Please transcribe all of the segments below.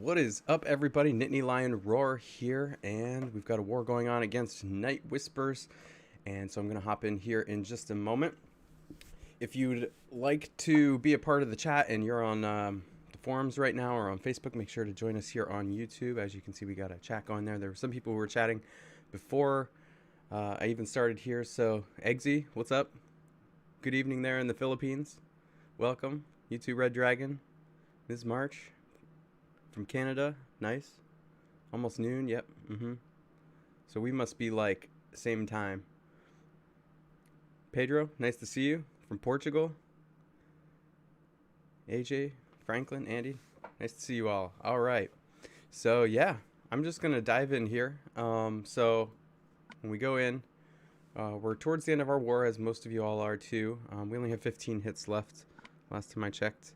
What is up, everybody? NittanyLionRoar here, and we've got a war going on against Night Whispers, and so I'm going to hop in here in just a moment. If you'd like to be a part of the chat and you're on the forums right now or on Facebook, make sure to join us here on YouTube. As you can see, we got a chat going there. There were some people who were chatting before I even started here. So, Eggsy, what's up? Good evening there in the Philippines. Welcome. YouTube Red Dragon. Ms. March from Canada. Nice. Almost noon. Yep. So we must be like same time. Pedro, nice to see you from Portugal. AJ, Franklin, Andy, nice to see you all. All right. So yeah, I'm just gonna dive in here. So when we go in, we're towards the end of our war, as most of you all are too. We only have 15 hits left, last time I checked,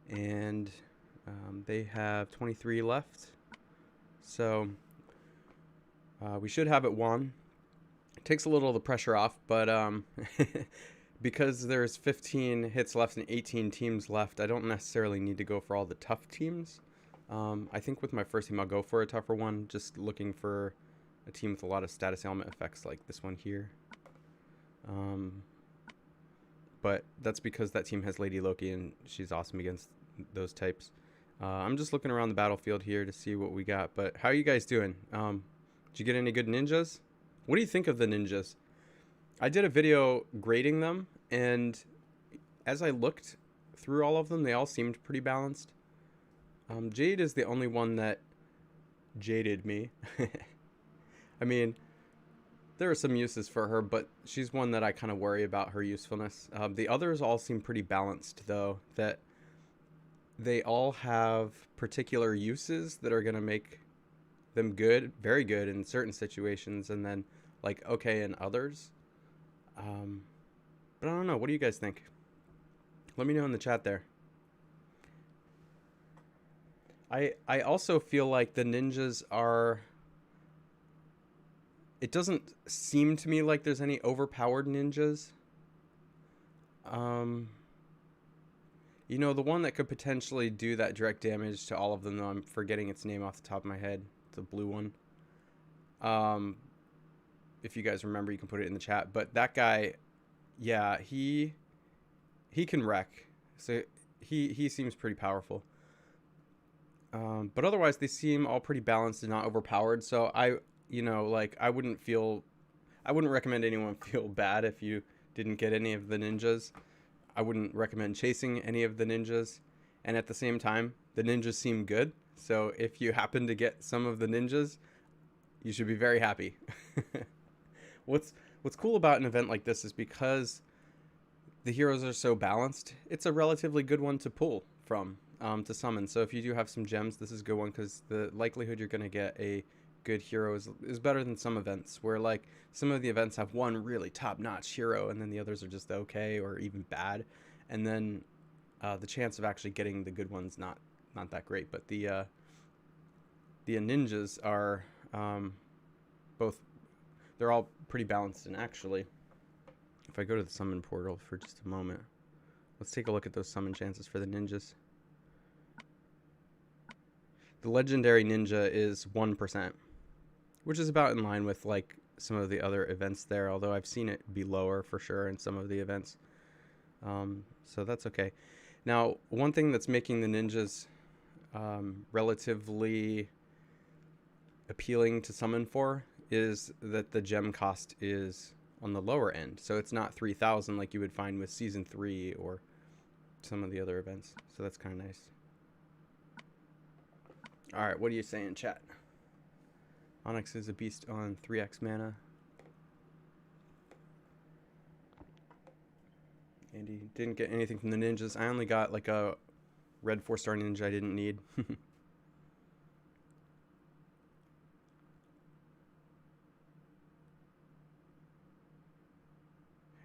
and they have 23 left. So we should have it won. It takes a little of the pressure off, but because there's 15 hits left and 18 teams left, I don't necessarily need to go for all the tough teams. I think with my first team, I'll go for a tougher one, just looking for a team with a lot of status element effects like this one here. But that's because that team has Lady Loki, and she's awesome against those types. I'm just looking around the battlefield here to see what we got. But how are you guys doing? Did you get any good ninjas? What do you think of the ninjas? I did a video grading them, and as I looked through all of them, they all seemed pretty balanced. Jade is the only one that jaded me. I mean, there are some uses for her, but she's one that I kind of worry about her usefulness. The others all seem pretty balanced, though, that they all have particular uses that are going to make them good, very good in certain situations, and then like okay in others. But I don't know. What do you guys think? Let me know in the chat there. I also feel like the ninjas are... It doesn't seem to me like there's any overpowered ninjas. You know, the one that could potentially do that direct damage to all of them, though, I'm forgetting its name off the top of my head. It's a blue one. If you guys remember, you can put it in the chat. But that guy, yeah, he can wreck. So he seems pretty powerful. But otherwise, they seem all pretty balanced and not overpowered. So you know, like, I wouldn't recommend anyone feel bad if you didn't get any of the ninjas. I wouldn't recommend chasing any of the ninjas. And at the same time, the ninjas seem good. So if you happen to get some of the ninjas, you should be very happy. What's cool about an event like this is because the heroes are so balanced, it's a relatively good one to pull from, to summon. So if you do have some gems, this is a good one, because the likelihood you're going to get a good hero is better than some events, where like some of the events have one really top-notch hero and then the others are just okay or even bad, and then the chance of actually getting the good ones not that great. But the ninjas are both, they're all pretty balanced. And actually, if I go to the summon portal for just a moment, let's take a look at those summon chances for the ninjas. The legendary ninja is 1%, which is about in line with like some of the other events there, although I've seen it be lower for sure in some of the events. So that's okay. Now, one thing that's making the ninjas relatively appealing to summon for is that the gem cost is on the lower end. So it's not 3,000 like you would find with Season 3 or some of the other events. So that's kind of nice. Alright, what are you saying, chat? Onyx is a beast on 3x mana. Andy didn't get anything from the ninjas. I only got like a red 4-star ninja I didn't need.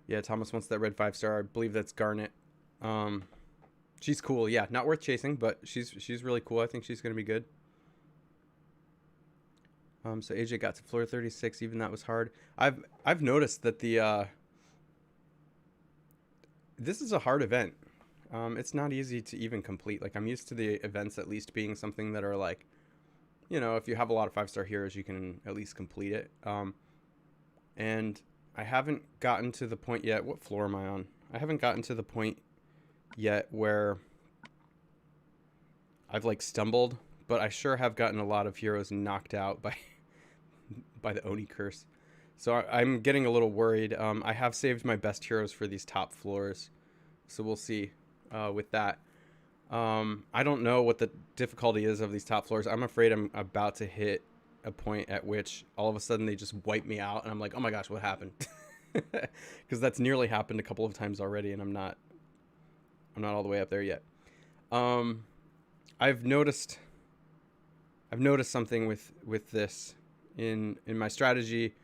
Yeah, Thomas wants that red 5-star. I believe that's Garnet. She's cool. Yeah, not worth chasing, but she's really cool. I think she's going to be good. So AJ got to floor 36. Even that was hard. I've noticed that the this is a hard event. it's not easy to even complete. Like, I'm used to the events at least being something that are like, you know, if you have a lot of 5-star heroes, you can at least complete it. And I haven't gotten to the point yet. What floor am I on? I haven't gotten to the point yet where I've like stumbled, but I sure have gotten a lot of heroes knocked out by the Oni curse. So I'm getting a little worried. I have saved my best heroes for these top floors, so we'll see with that. I don't know what the difficulty is of these top floors. I'm afraid I'm about to hit a point at which all of a sudden they just wipe me out, and I'm like, oh my gosh, what happened? Because that's nearly happened a couple of times already, and I'm not all the way up there yet. I've noticed something with this in my strategy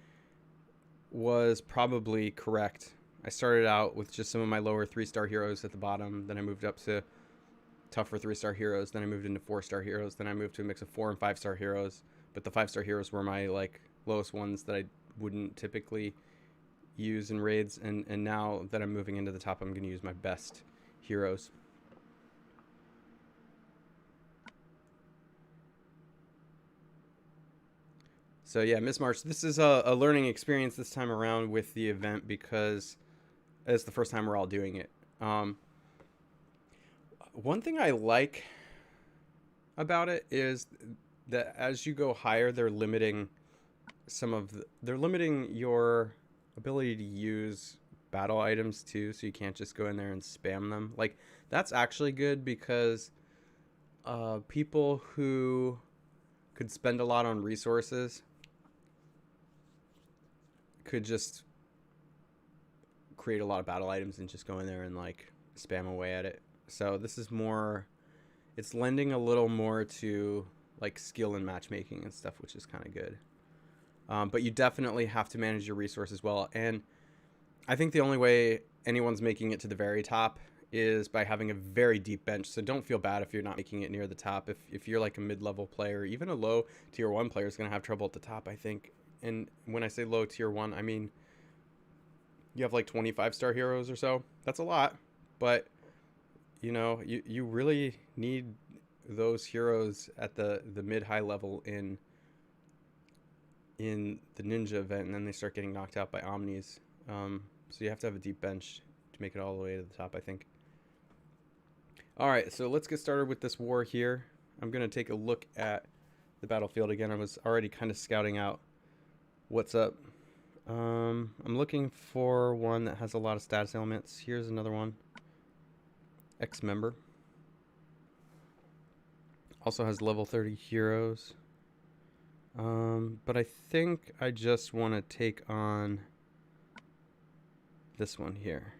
was probably correct. I started out with just some of my lower 3-star heroes at the bottom, then I moved up to tougher 3-star heroes, then I moved into 4-star heroes, then I moved to a mix of 4 and 5-star heroes, but the 5-star heroes were my like lowest ones that I wouldn't typically use in raids, and now that I'm moving into the top, I'm going to use my best heroes. So yeah, Miss March, this is a learning experience this time around with the event because it's the first time we're all doing it. One thing I like about it is that as you go higher, they're limiting your ability to use battle items too, so you can't just go in there and spam them. Like, that's actually good because people who could spend a lot on resources could just create a lot of battle items and just go in there and like spam away at it. So this is more, it's lending a little more to like skill and matchmaking and stuff, which is kind of good. But you definitely have to manage your resources well. And I think the only way anyone's making it to the very top is by having a very deep bench. So don't feel bad if you're not making it near the top. If you're like a mid-level player, even a low tier 1 player is going to have trouble at the top, I think. And when I say low tier 1, I mean you have like 25-star heroes or so. That's a lot, but you know, you really need those heroes at the mid-high level in the ninja event, and then they start getting knocked out by omnis. So you have to have a deep bench to make it all the way to the top, I think. All right, so let's get started with this war here. I'm going to take a look at the battlefield again. I was already kind of scouting out what's up. I'm looking for one that has a lot of status elements. Here's another one. Ex-member. Also has level 30 heroes. But I think I just want to take on this one here.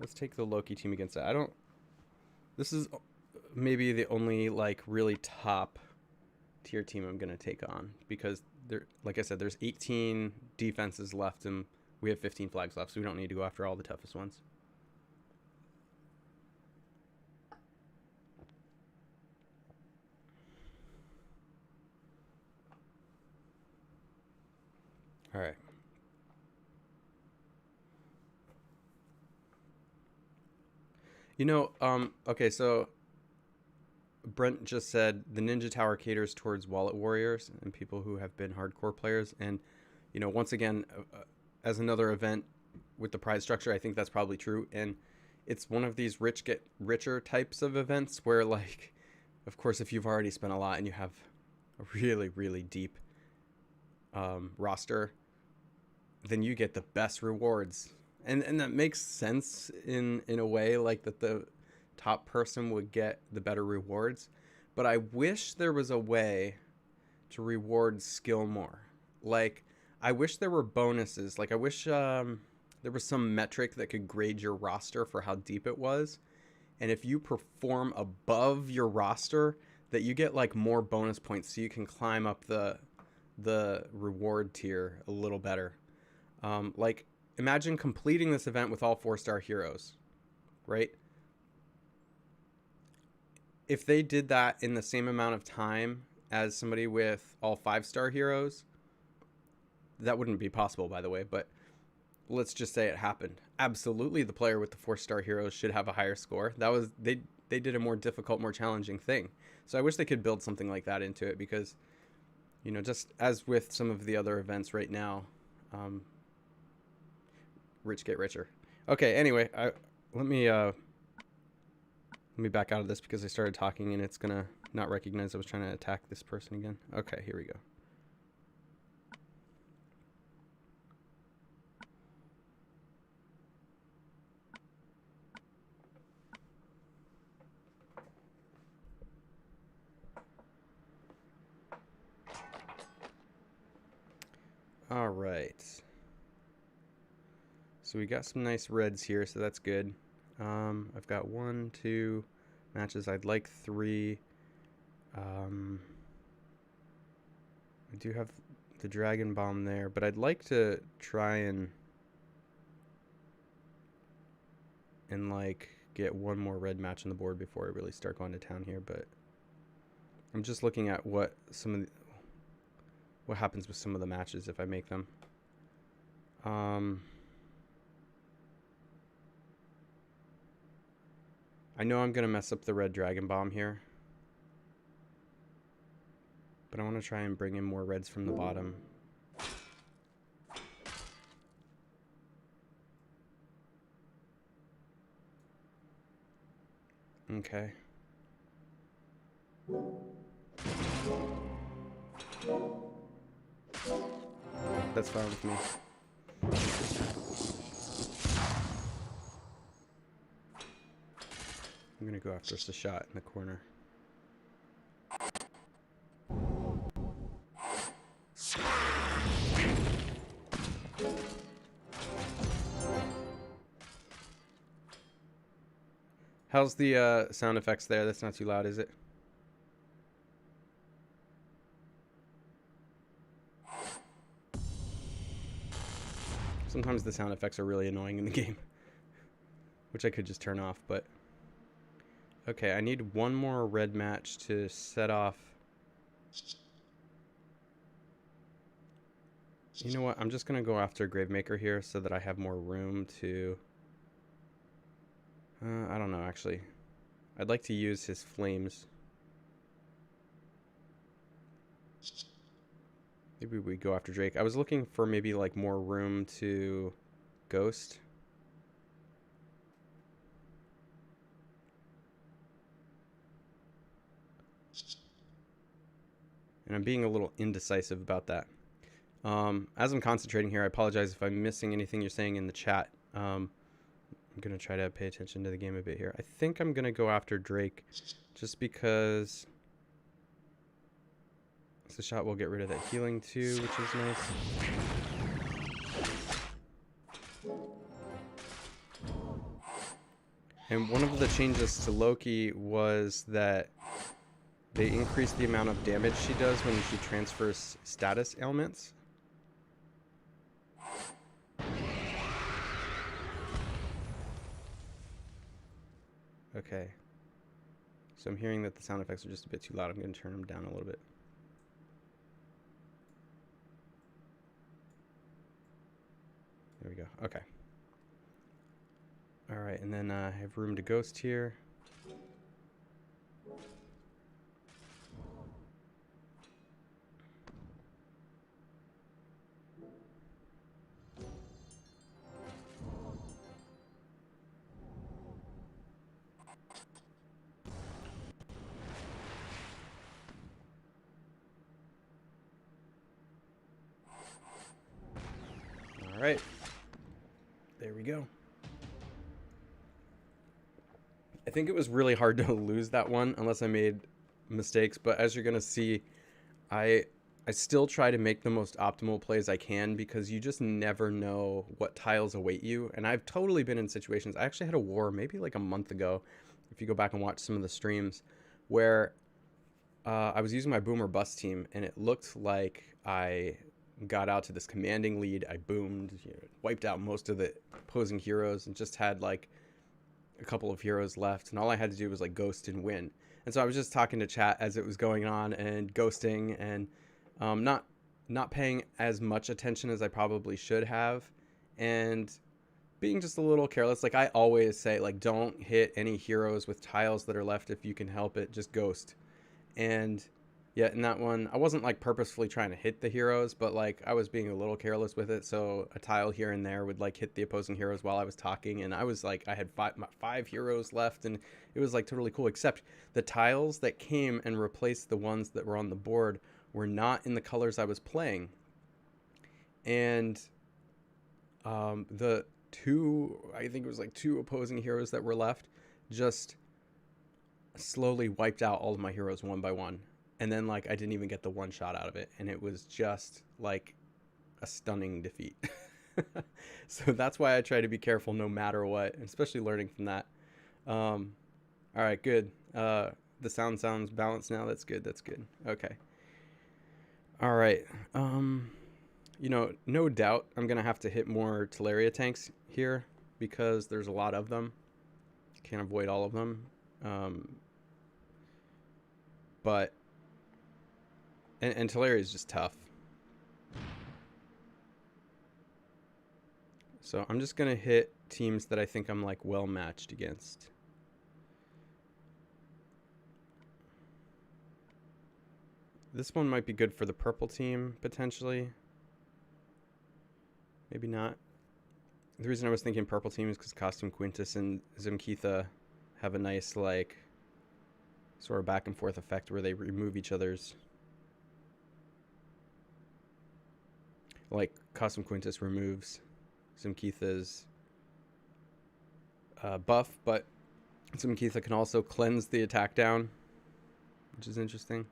Let's take the Loki team against that. This is maybe the only like really top tier team I'm going to take on, because there, like I said, there's 18 defenses left and we have 15 flags left, so we don't need to go after all the toughest ones. All right. You know, okay, so Brent just said the Ninja Tower caters towards wallet warriors and people who have been hardcore players. And, you know, once again, as another event with the prize structure, I think that's probably true. And it's one of these rich get richer types of events where, like, of course, if you've already spent a lot and you have a really, really deep roster, then you get the best rewards. And that makes sense in a way, like that the top person would get the better rewards. But I wish there was a way to reward skill more. Like, I wish there were bonuses. Like, I wish there was some metric that could grade your roster for how deep it was. And if you perform above your roster, that you get like more bonus points so you can climb up the reward tier a little better. Like, imagine completing this event with all 4-star heroes, right? If they did that in the same amount of time as somebody with all 5-star heroes, that wouldn't be possible, by the way, but let's just say it happened. Absolutely, the player with the 4-star heroes should have a higher score. That was they did a more difficult, more challenging thing. So I wish they could build something like that into it, because, you know, just as with some of the other events right now, rich get richer. Okay, anyway, let me back out of this because I started talking and it's gonna not recognize I was trying to attack this person again. Okay, here we go. All right. So we got some nice reds here, so that's good. I've got 1, 2 matches. I'd like 3. I do have the Dragon Bomb there, but I'd like to try and like get one more red match on the board before I really start going to town here. But I'm just looking at what happens with some of the matches if I make them. I know I'm gonna mess up the red Dragon Bomb here, but I want to try and bring in more reds from the bottom. Okay. That's fine with me. I'm gonna go after just a shot in the corner. How's the sound effects there? That's not too loud, is it? Sometimes the sound effects are really annoying in the game, which I could just turn off, but... Okay, I need one more red match to set off... You know what? I'm just going to go after Gravemaker here so that I have more room to... I don't know, actually. I'd like to use his flames. Maybe we go after Drake. I was looking for maybe like more room to ghost. And I'm being a little indecisive about that. As I'm concentrating here, I apologize if I'm missing anything you're saying in the chat. I'm going to try to pay attention to the game a bit here. I think I'm going to go after Drake just because the shot will get rid of that healing too, which is nice. And one of the changes to Loki was that they increased the amount of damage she does when she transfers status ailments. Okay. So I'm hearing that the sound effects are just a bit too loud. I'm going to turn them down a little bit. There we go. Okay. All right, and then I have room to ghost here. All right. There we go. I think it was really hard to lose that one unless I made mistakes, but as you're going to see, I still try to make the most optimal plays I can because you just never know what tiles await you. And I've totally been in situations. I actually had a war maybe like a month ago, if you go back and watch some of the streams, where I was using my boom or bust team and it looked like I got out to this commanding lead. I boomed, you know, wiped out most of the opposing heroes and just had like a couple of heroes left, and all I had to do was like ghost and win. And so I was just talking to chat as it was going on and ghosting and not paying as much attention as I probably should have. and being just a little careless. Like I always say, like, don't hit any heroes with tiles that are left if you can help it. Just ghost. And yeah, in that one, I wasn't like purposefully trying to hit the heroes, but like I was being a little careless with it. So a tile here and there would like hit the opposing heroes while I was talking, and I was like, I had five heroes left, and it was like totally cool. Except the tiles that came and replaced the ones that were on the board were not in the colors I was playing, and the I think it was like two opposing heroes that were left, just slowly wiped out all of my heroes one by one. And then like I didn't even get the one shot out of it, and it was just like a stunning defeat. So that's why I try to be careful no matter what, especially learning from that. All right, good. The sound sounds balanced now. That's good. That's good. Okay. All right. You know, no doubt I'm gonna have to hit more Teleria tanks here because there's a lot of them. Can't avoid all of them. But and Teleria is just tough. So I'm just gonna hit teams that I think I'm like well matched against. This one might be good for the purple team potentially. Maybe not. The reason I was thinking purple team is because Costume Quintus and Zimkeitha have a nice like sort of back and forth effect where they remove each other's. Like Costume Quintus removes Zimkeitha's buff, but Zimkeitha can also cleanse the attack down, which is interesting.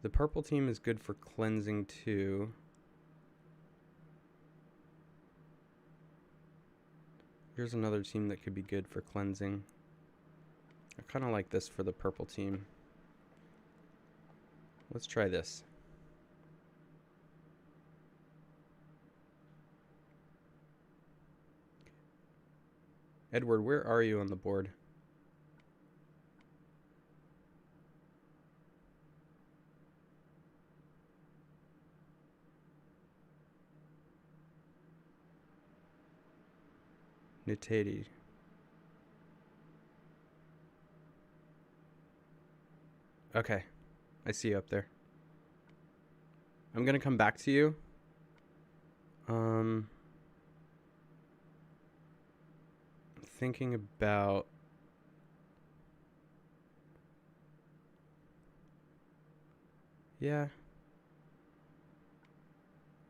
The purple team is good for cleansing too. Here's another team that could be good for cleansing. I kind of like this for the purple team. Let's try this. Edward, where are you on the board? Nittany. Okay. I see you up there. I'm gonna come back to you. Thinking about yeah.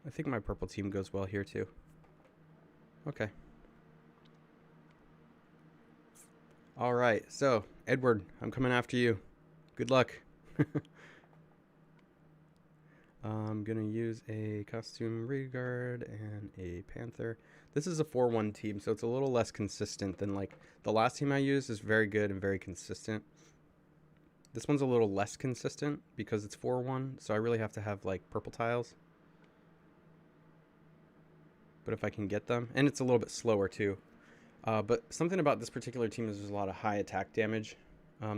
I think my purple team goes well here too. Okay. All right. So, Edward, I'm coming after you. Good luck. I'm going to use a Costume Rearguard and a Panther. This is a 4-1 team, so it's a little less consistent than like the last team I used is very good and very consistent. This one's a little less consistent because it's 4-1, so I really have to have like purple tiles. But if I can get them, and it's a little bit slower too. But something about this particular team is there's a lot of high attack damage,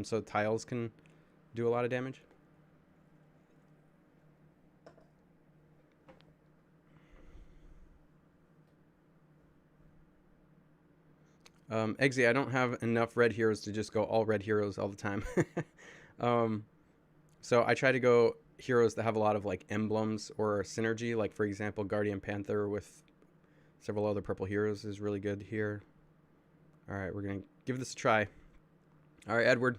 so tiles can do a lot of damage. Eggsy, I don't have enough red heroes to just go all red heroes all the time. So I try to go heroes that have a lot of like emblems or synergy. Like for example, Guardian Panther with several other purple heroes is really good here. All right, we're going to give this a try. All right, Edward,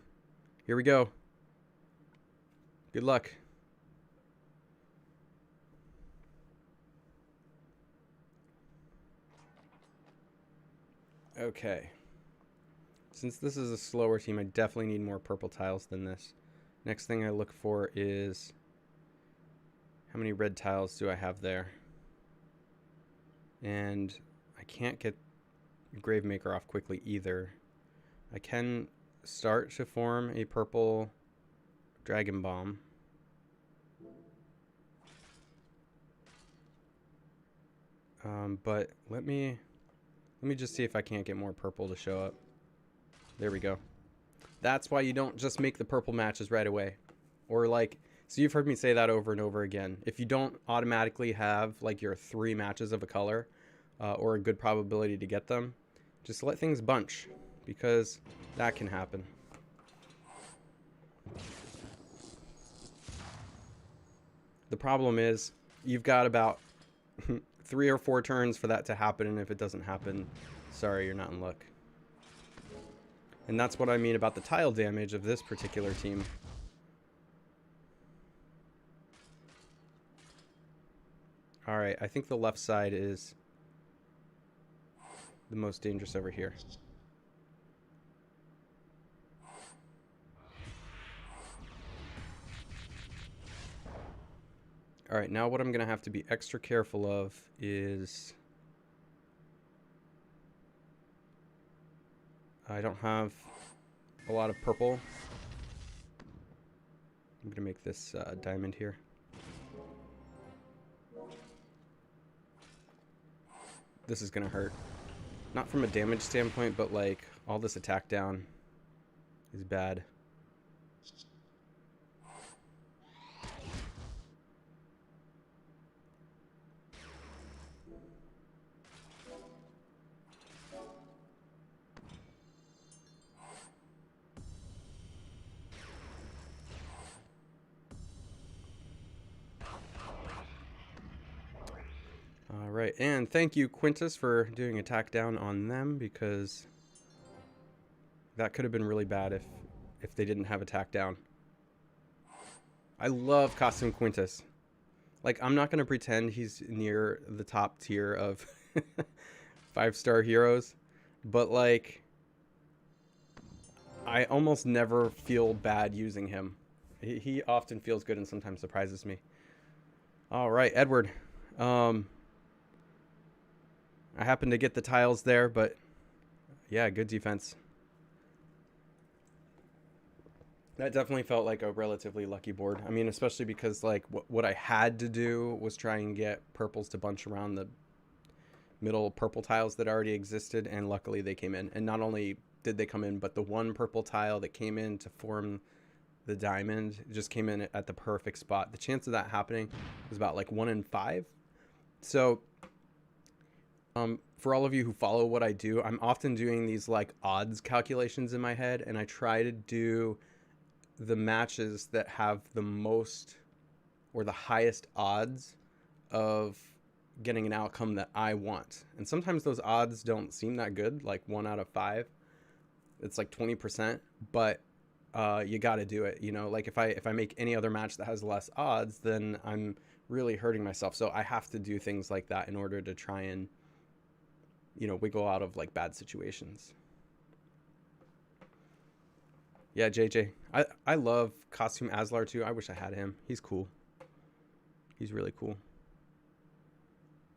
here we go. Good luck. Okay. Since this is a slower team, I definitely need more purple tiles than this. Next thing I look for is how many red tiles do I have there? And I can't get Gravemaker off quickly either. I can start to form a purple Dragon Bomb. But let me just see if I can't get more purple to show up. There we go. That's why you don't just make the purple matches right away. Or like So you've heard me say that over and over again. If you don't automatically have like your 3 matches of a color or a good probability to get them, just let things bunch, because that can happen. The problem is you've got about 3 or 4 turns for that to happen, and if it doesn't happen, sorry, you're not in luck. And that's what I mean about the tile damage of this particular team. Alright, I think the left side is the most dangerous over here. Alright, now what I'm going to have to be extra careful of is... I don't have a lot of purple. I'm going to make this diamond here. This is going to hurt. Not from a damage standpoint, but like all this attack down is bad. Alright, and thank you, Quintus, for doing attack down on them, because that could have been really bad if they didn't have attack down. I love Costume Quintus. Like, I'm not going to pretend he's near the top tier of 5-star heroes, but like, I almost never feel bad using him. He often feels good and sometimes surprises me. Alright, Edward. I happened to get the tiles there, but yeah, good defense. That definitely felt like a relatively lucky board. I mean, especially because like what I had to do was try and get purples to bunch around the middle purple tiles that already existed, and luckily they came in. And not only did they come in, but the one purple tile that came in to form the diamond just came in at the perfect spot. The chance of that happening was about like 1 in 5. So for all of you who follow what I do, I'm often doing these like odds calculations in my head, and I try to do the matches that have the most or the highest odds of getting an outcome that I want. And sometimes those odds don't seem that good, like 1 out of 5. It's like 20%, but you got to do it. You know, like if I make any other match that has less odds, then I'm really hurting myself. So I have to do things like that in order to try and, you know, wiggle out of like bad situations. Yeah, JJ. I love Costume Aslar too. I wish I had him. He's cool. He's really cool.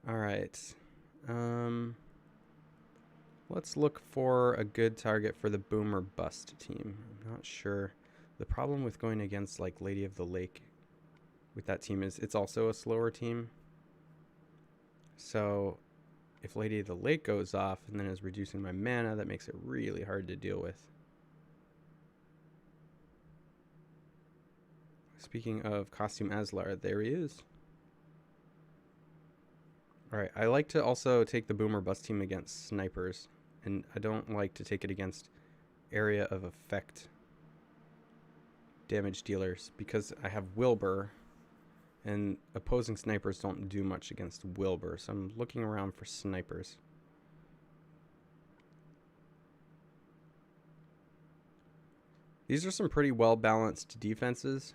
All right. Let's look for a good target for the boom or bust team. I'm not sure. The problem with going against like Lady of the Lake with that team is it's also a slower team. So if Lady of the Lake goes off and then is reducing my mana, that makes it really hard to deal with. Speaking of Costume Aslar, there he is. Alright, I like to also take the boom or bust team against snipers, and I don't like to take it against area of effect damage dealers, because I have Wilbur, and opposing snipers don't do much against Wilbur, so I'm looking around for snipers. These are some pretty well-balanced defenses.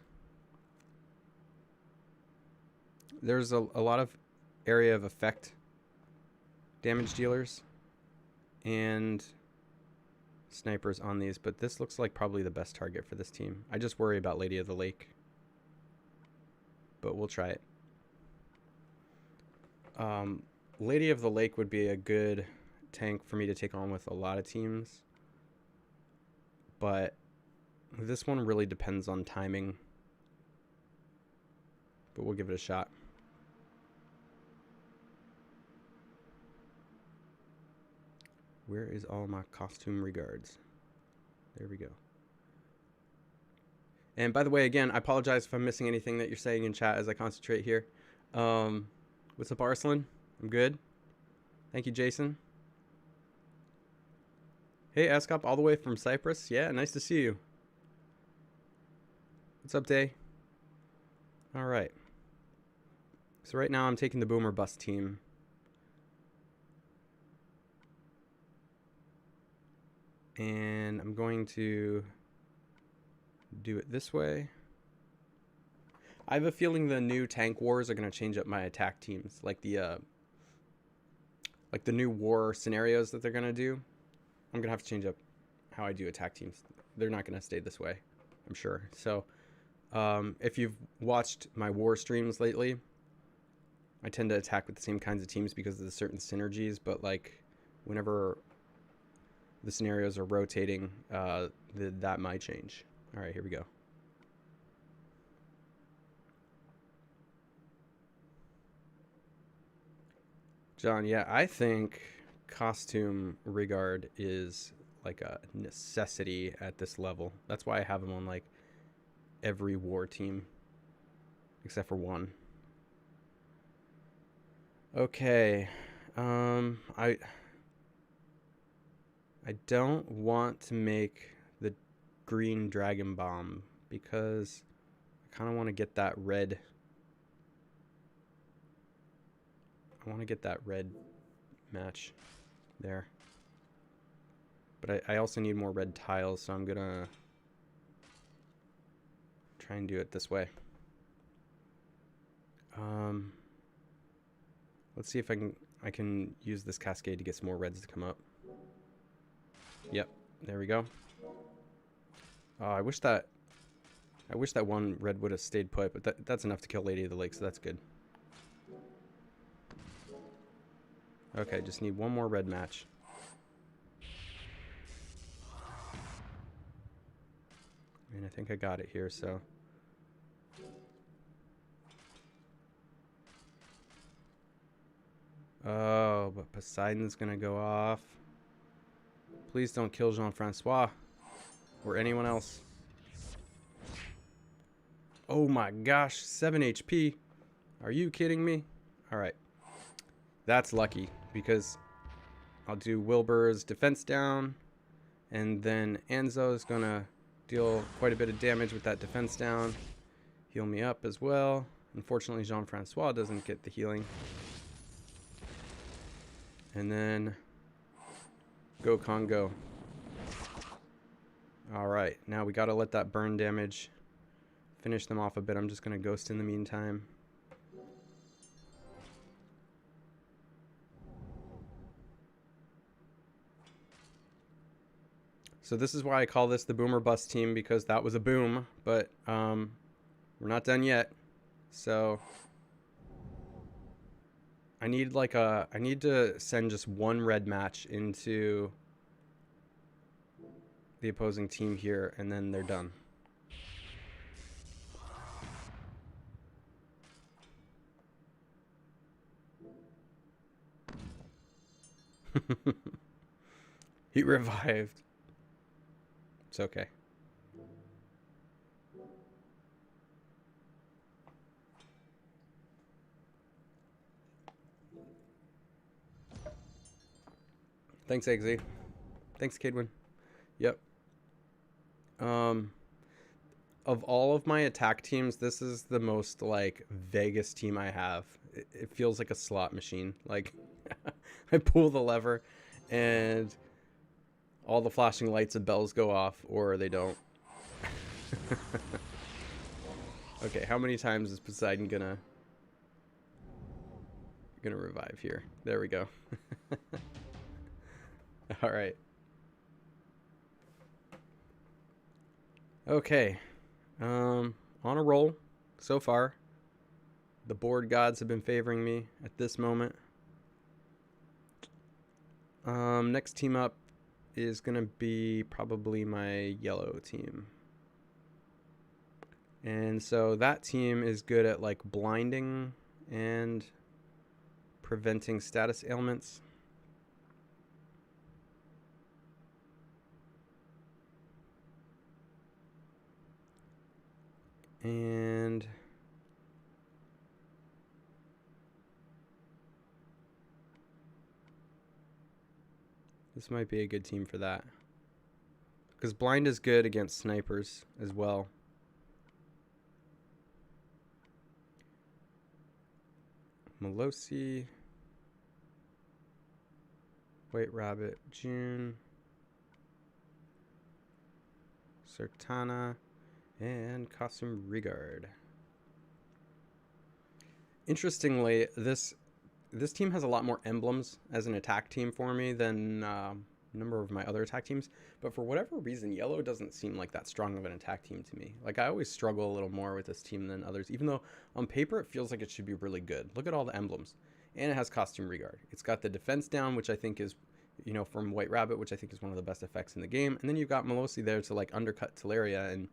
There's a lot of area of effect damage dealers and snipers on these, but this looks like probably the best target for this team. I just worry about Lady of the Lake, but we'll try it. Lady of the Lake would be a good tank for me to take on with a lot of teams, but this one really depends on timing, but we'll give it a shot. Where is all my costume regards? There we go. And by the way, again, I apologize if I'm missing anything that you're saying in chat as I concentrate here. What's up, Arslan? I'm good. Thank you, Jason. Hey, Ascop, all the way from Cyprus. Yeah, nice to see you. What's up, Day? All right. So right now I'm taking the Boomer Bust team. And I'm going to do it this way. I have a feeling the new tank wars are going to change up my attack teams, like the new war scenarios that they're going to do. I'm going to have to change up how I do attack teams. They're not going to stay this way, I'm sure. So if you've watched my war streams lately, I tend to attack with the same kinds of teams because of the certain synergies, but like whenever the scenarios are rotating, that might change. All right, here we go. John, yeah, I think costume regard is like a necessity at this level. That's why I have them on like every war team except for one. Okay. I don't want to make the green dragon bomb because I kind of want to get that red. I want to get that red match there. But I also need more red tiles, so I'm going to try and do it this way. Let's see if I can use this cascade to get some more reds to come up. Yep, there we go. Oh, I wish that one red would have stayed put, but that's enough to kill Lady of the Lake, so that's good. Okay, just need one more red match. And I think I got it here, so. Oh, but Poseidon's gonna go off. Please don't kill Jean-Francois or anyone else. Oh my gosh, 7 HP. Are you kidding me? All right. That's lucky because I'll do Wilbur's defense down, and then Anzo's gonna deal quite a bit of damage with that defense down. Heal me up as well. Unfortunately, Jean-Francois doesn't get the healing. And then go Congo. All right, now we gotta let that burn damage finish them off a bit. I'm just gonna ghost in the meantime. So this is why I call this the Boomer Bust team, because that was a boom, but we're not done yet. So I need to send just one red match into the opposing team here, and then they're done. He revived. It's okay. Thanks, Eggsy. Thanks, Kidwin. Yep. Of all of my attack teams, this is the most like Vegas team I have. It feels like a slot machine. Like I pull the lever and all the flashing lights and bells go off, or they don't. Okay, how many times is Poseidon gonna revive here? There we go. All right. Okay. On a roll so far. The board gods have been favoring me at this moment. Next team up is gonna be probably my yellow team. And so that team is good at like blinding and preventing status ailments. And this might be a good team for that. Because blind is good against snipers as well. Melosi. White Rabbit, June. Sertana. And Costume Regard. Interestingly, this team has a lot more emblems as an attack team for me than a number of my other attack teams. But for whatever reason, yellow doesn't seem like that strong of an attack team to me. Like, I always struggle a little more with this team than others, even though on paper it feels like it should be really good. Look at all the emblems. And it has Costume Regard. It's got the defense down, which I think is, you know, from White Rabbit, which I think is one of the best effects in the game. And then you've got Melosi there to, like, undercut Teleria and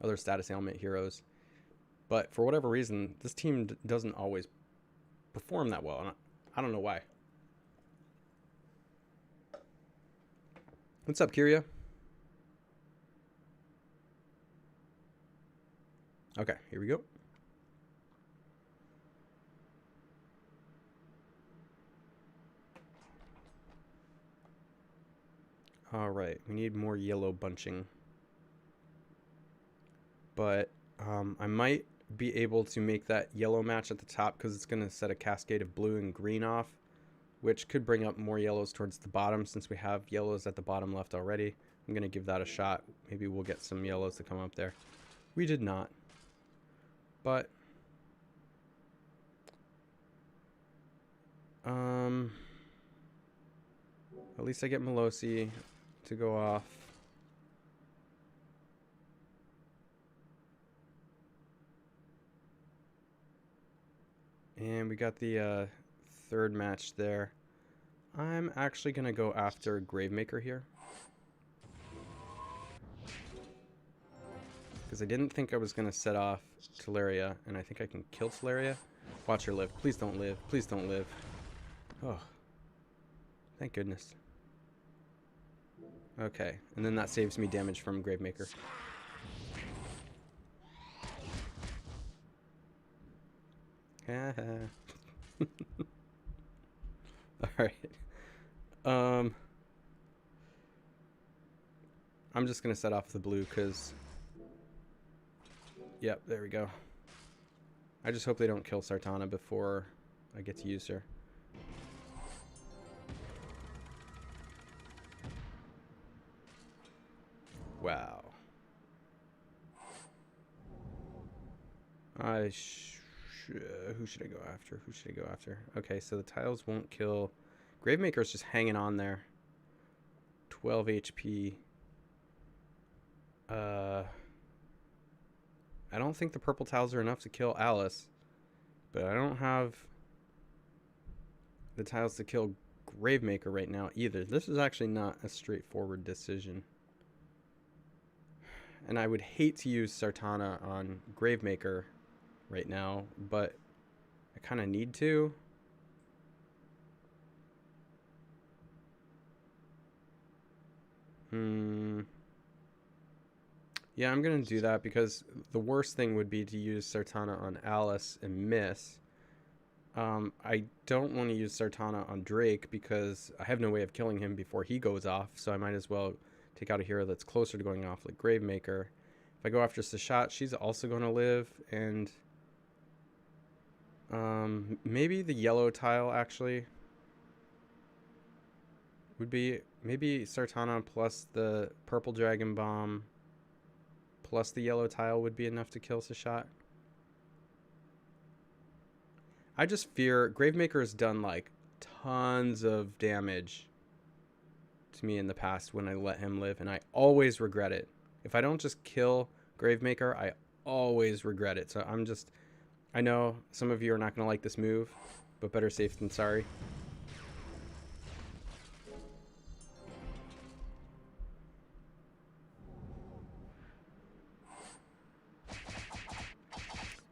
other status ailment heroes. But for whatever reason, this team doesn't always perform that well. And I don't know why. What's up, Kyria? Okay, here we go. All right, we need more yellow bunching. But I might be able to make that yellow match at the top because it's going to set a cascade of blue and green off, which could bring up more yellows towards the bottom since we have yellows at the bottom left already. I'm going to give that a shot. Maybe we'll get some yellows to come up there. We did not. But at least I get Melosi to go off. And we got the third match there. I'm actually going to go after Gravemaker here. Because I didn't think I was going to set off Teleria, and I think I can kill Teleria. Watch her live. Please don't live. Please don't live. Oh. Thank goodness. Okay, and then that saves me damage from Gravemaker. Alright. I'm just gonna set off the blue because... Yep, there we go. I just hope they don't kill Sartana before I get to use her. Wow. Who should I go after? Who should I go after? Okay, so the tiles won't kill. Gravemaker's just hanging on there. 12 HP. I don't think the purple tiles are enough to kill Alice. But I don't have the tiles to kill Gravemaker right now either. This is actually not a straightforward decision. And I would hate to use Sartana on Gravemaker right now, but I kind of need to. Yeah, I'm going to do that because the worst thing would be to use Sartana on Alice and miss. I don't want to use Sartana on Drake because I have no way of killing him before he goes off, so I might as well take out a hero that's closer to going off, like Gravemaker. If I go after Sashat, she's also going to live, and maybe the yellow tile actually would be maybe Sartana plus the purple Dragon Bomb plus the yellow tile would be enough to kill Sashat. I just fear Gravemaker has done like tons of damage to me in the past when I let him live, and I always regret it. If I don't just kill Gravemaker, I always regret it. So I know some of you are not going to like this move, but better safe than sorry.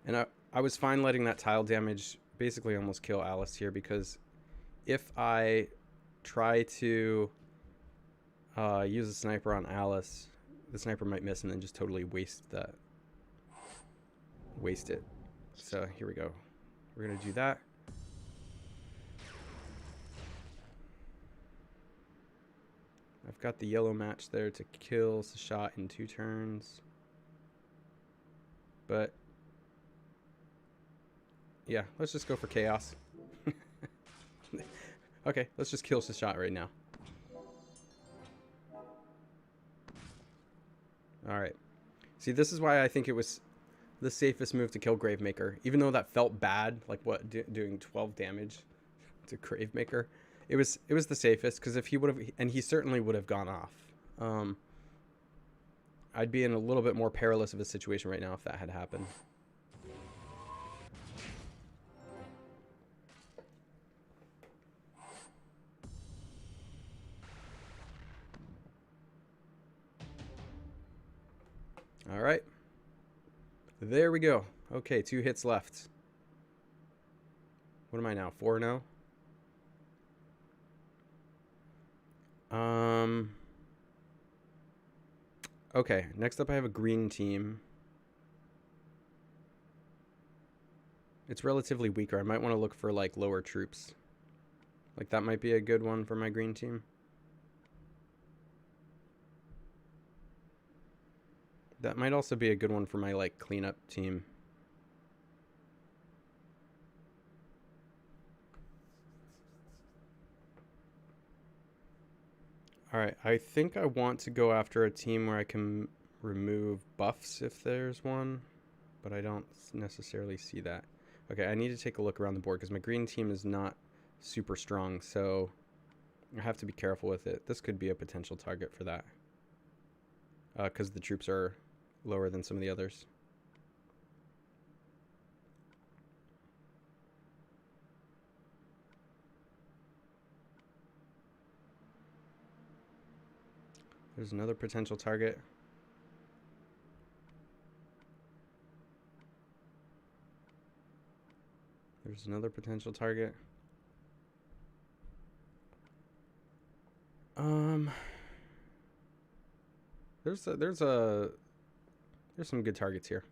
And I was fine letting that tile damage basically almost kill Alice here, because if I try to use a sniper on Alice, the sniper might miss and then just totally waste that. waste it. So here we go. We're going to do that. I've got the yellow match there to kill Sashat in 2 turns. But yeah, let's just go for chaos. Okay, let's just kill Sashat right now. Alright. See, this is why I think it was the safest move to kill Gravemaker. Even though that felt bad, like what, doing 12 damage to Gravemaker. It was the safest, because if he would have, and he certainly would have gone off. I'd be in a little bit more perilous of a situation right now if that had happened. All right. There we go. Okay, 2 hits left. What am I now? 4-0? Okay, next up I have a green team. It's relatively weaker. I might want to look for like lower troops. Like that might be a good one for my green team. That might also be a good one for my like cleanup team. Alright, I think I want to go after a team where I can remove buffs if there's one, but I don't necessarily see that. Okay, I need to take a look around the board because my green team is not super strong, so I have to be careful with it. This could be a potential target for that, because the troops are lower than some of the others. There's another potential target. There's another potential target. There's some good targets here.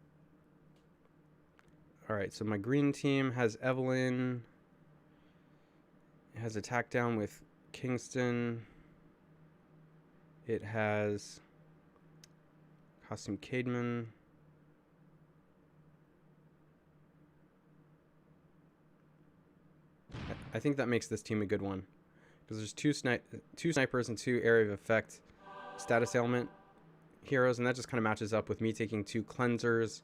All right, so my green team has Evelyn. It has attack down with Kingston. It has Costume Cademan. I think that makes this team a good one, because there's two snipers and 2 area of effect status ailment heroes, and that just kind of matches up with me taking 2 cleansers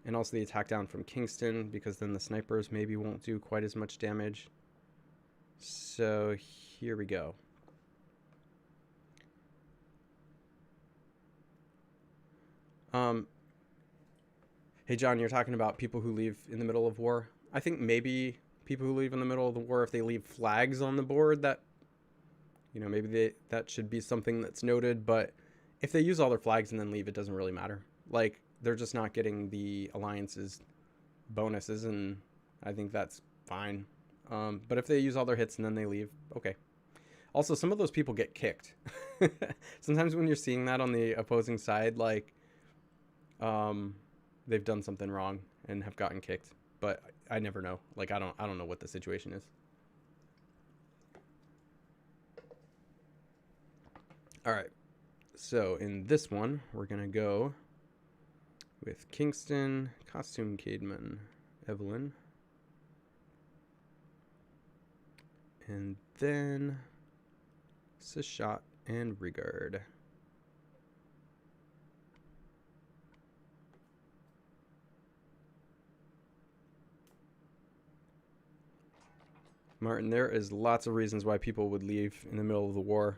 and also the attack down from Kingston, because then the snipers maybe won't do quite as much damage. So here we go. Hey John, you're talking about people who leave in the middle of war. I think maybe people who leave in the middle of the war, if they leave flags on the board, that, you know, maybe that should be something that's noted. But if they use all their flags and then leave, it doesn't really matter. Like, they're just not getting the alliance's bonuses, and I think that's fine. But if they use all their hits and then they leave, okay. Also, some of those people get kicked. Sometimes when you're seeing that on the opposing side, like, they've done something wrong and have gotten kicked. But I never know. Like, I don't know what the situation is. All right. So in this one, we're going to go with Kingston, Costume Cademan, Evelyn. And then Sashat and Rigard. Martin, there is lots of reasons why people would leave in the middle of the war.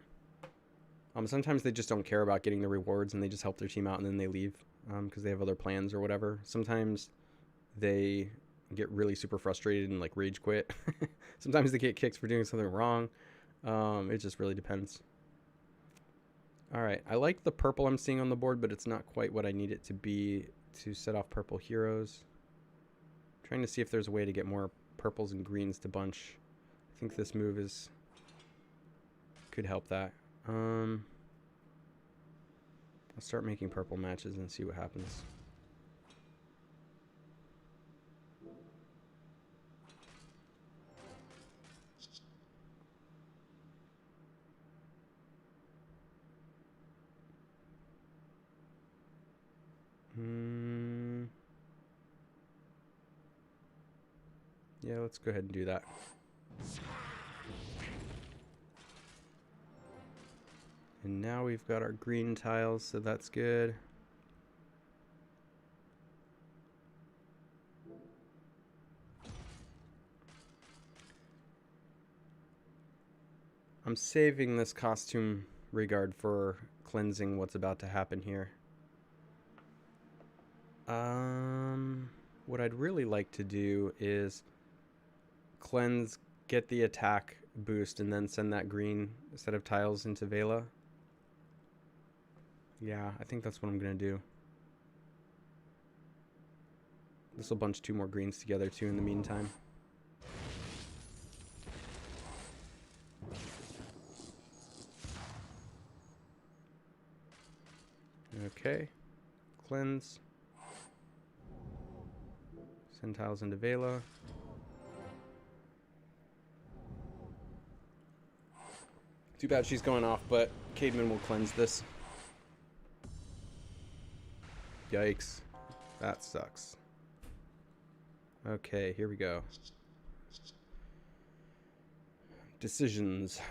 Sometimes they just don't care about getting the rewards and they just help their team out and then they leave because they have other plans or whatever. Sometimes they get really super frustrated and like rage quit. Sometimes they get kicked for doing something wrong. It just really depends. All right, I like the purple I'm seeing on the board, but it's not quite what I need it to be to set off purple heroes. I'm trying to see if there's a way to get more purples and greens to bunch. I think this move could help that. I'll start making purple matches and see what happens. Yeah, let's go ahead and do that. And now we've got our green tiles, so that's good. I'm saving this costume regard for cleansing what's about to happen here. What I'd really like to do is cleanse, get the attack boost, and then send that green set of tiles into Vela. Yeah, I think that's what I'm gonna do. This will bunch 2 more greens together too in the meantime. Okay, cleanse. Send tiles into Vela. Too bad she's going off, but Cademan will cleanse this. Yikes. That sucks. Okay, here we go. Decisions.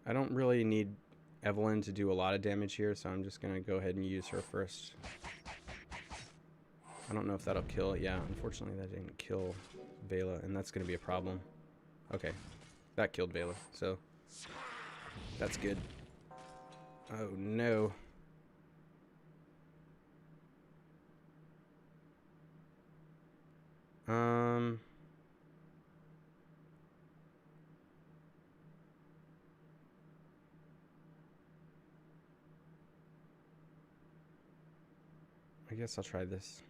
I don't really need Evelyn to do a lot of damage here, so I'm just going to go ahead and use her first. I don't know if that'll kill. Yeah, unfortunately that didn't kill Vela, and that's going to be a problem. Okay, that killed Vela, so that's good. Oh no. I guess I'll try this.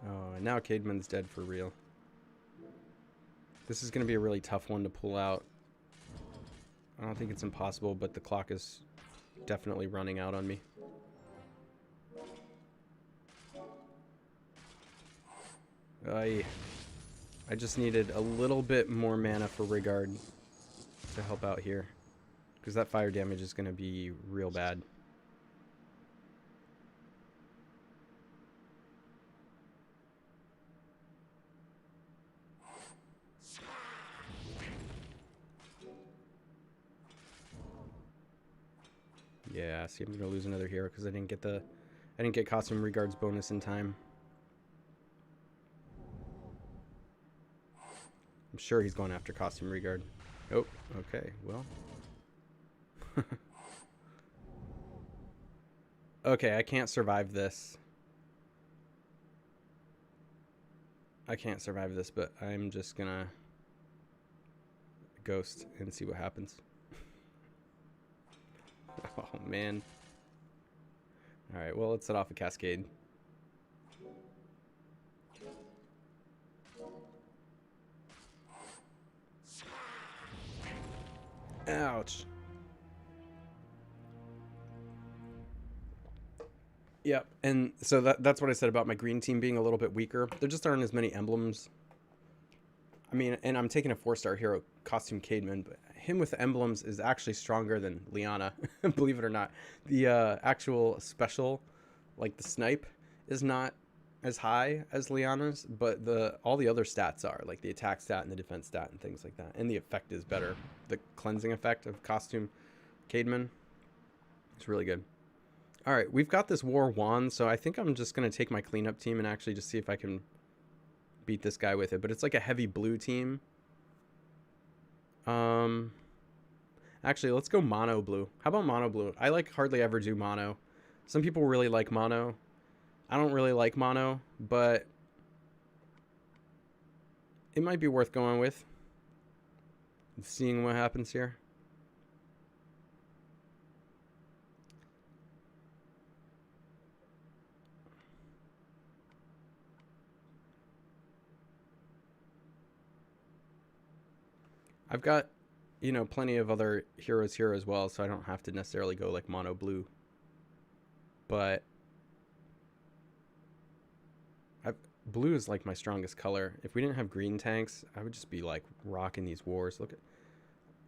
Oh, and now Cademan's dead for real. This is going to be a really tough one to pull out. I don't think it's impossible, but the clock is definitely running out on me. I just needed a little bit more mana for Rigard to help out here, because that fire damage is going to be real bad. Yeah, see, I'm gonna lose another hero because I didn't get Costume Regard's bonus in time. I'm sure he's going after Costume Regard. Oh, okay, well. Okay, I can't survive this. I can't survive this, but I'm just gonna ghost and see what happens. Oh, man. Alright, well, let's set off a cascade. Ouch. Yep, and so that's what I said about my green team being a little bit weaker. There just aren't as many emblems. I mean, and I'm taking a 4-star hero, Costume Cademan, but him with emblems is actually stronger than Liana, believe it or not. The actual special, like the snipe, is not as high as Liana's, but all the other stats are, like the attack stat and the defense stat and things like that. And the effect is better. The cleansing effect of Costume Cademan is really good. All right, we've got this War Wand, so I think I'm just going to take my cleanup team and actually just see if I can beat this guy with it. But it's like a heavy blue team. Actually, let's go mono blue. How about mono blue? I like hardly ever do mono. Some people really like mono. I don't really like mono, but it might be worth going with and seeing what happens here. I've got, you know, plenty of other heroes here as well, so I don't have to necessarily go like mono blue. But blue is like my strongest color. If we didn't have green tanks, I would just be like rocking these wars. Look at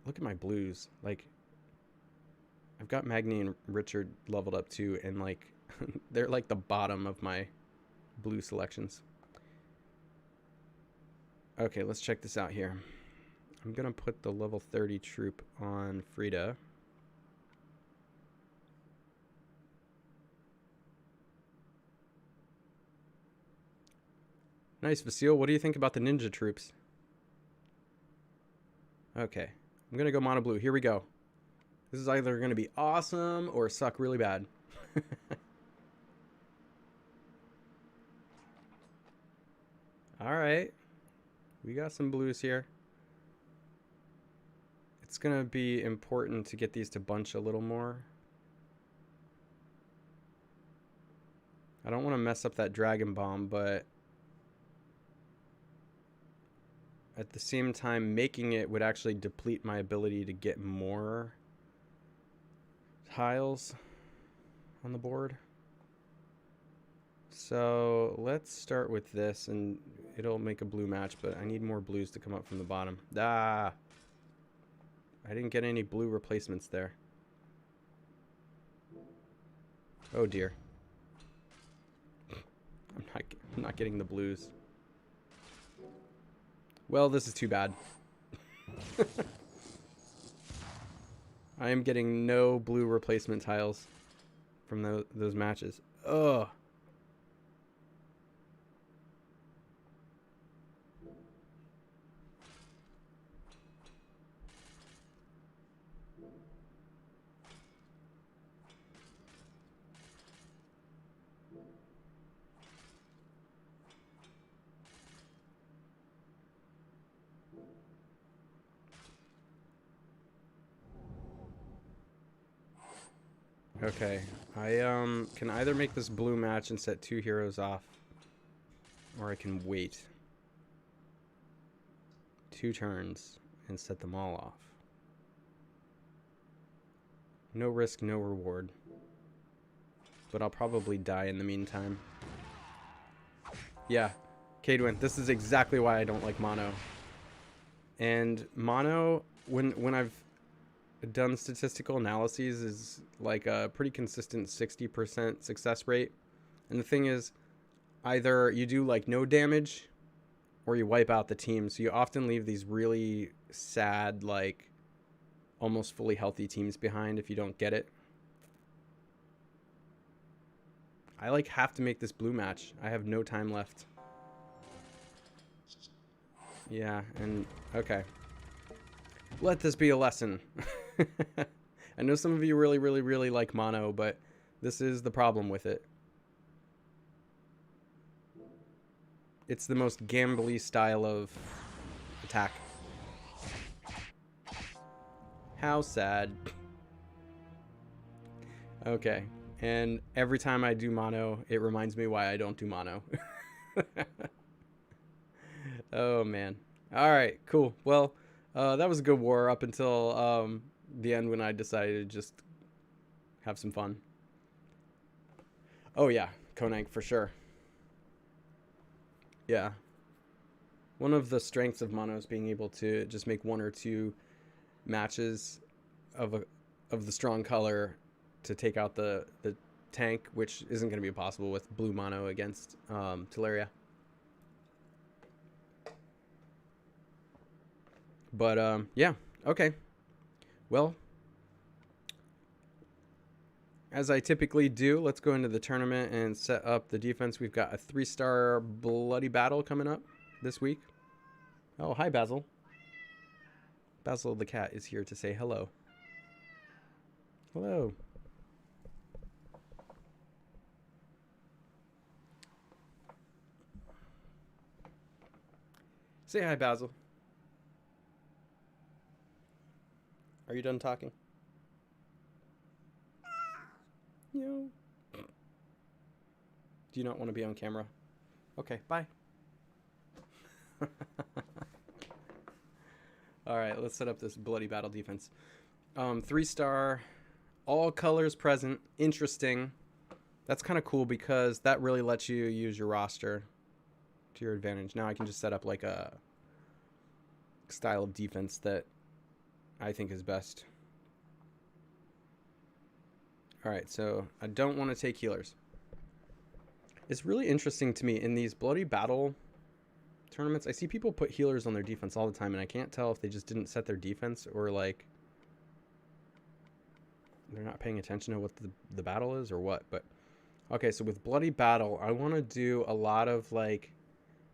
look at my blues. Like, I've got Magni and Richard leveled up too, and like they're like the bottom of my blue selections. Okay, let's check this out here. I'm gonna put the level 30 troop on Frida. Nice, Vasile. What do you think about the ninja troops? Okay, I'm gonna go mono blue. Here we go. This is either gonna be awesome or suck really bad. All right, we got some blues here. It's gonna be important to get these to bunch a little more. I don't want to mess up that dragon bomb, but at the same time, making it would actually deplete my ability to get more tiles on the board. So let's start with this, and it'll make a blue match, but I need more blues to come up from the bottom. Ah! I didn't get any blue replacements there. Oh dear. I'm not getting the blues. Well, this is too bad. I am getting no blue replacement tiles from those matches. Ugh. Okay, I can either make this blue match and set 2 heroes off, or I can wait 2 turns and set them all off. No risk, no reward. But I'll probably die in the meantime. Yeah, Cadwin, this is exactly why I don't like mono. And mono, when I've done statistical analyses, is like a pretty consistent 60% success rate. And the thing is, either you do like no damage or you wipe out the team. So you often leave these really sad, like almost fully healthy teams behind if you don't get it. I like have to make this blue match. I have no time left. Yeah, and okay. Let this be a lesson. I know some of you really like mono, but this is the problem with it. It's the most gambly style of attack. How sad. Okay, and every time I do mono, it reminds me why I don't do mono. Oh man. All right, cool. Well, that was a good war up until the end when I decided to just have some fun. Oh yeah, Konank for sure. Yeah. One of the strengths of mono is being able to just make 1 or 2 matches of the strong color to take out the tank, which isn't going to be possible with blue mono against Teleria. But yeah, okay. Well, as I typically do, let's go into the tournament and set up the defense. We've got a 3-star bloody battle coming up this week. Oh, hi, Basil. Basil the cat is here to say hello. Hello. Say hi, Basil. Are you done talking? No. Do you not want to be on camera? Okay, bye. All right, let's set up this bloody battle defense. 3-star, all colors present, interesting. That's kind of cool because that really lets you use your roster to your advantage. Now I can just set up like a style of defense that I think is best. Alright, so I don't want to take healers. It's really interesting to me in these bloody battle tournaments. I see people put healers on their defense all the time, and I can't tell if they just didn't set their defense or like they're not paying attention to what the battle is or what. But okay, so with bloody battle, I want to do a lot of like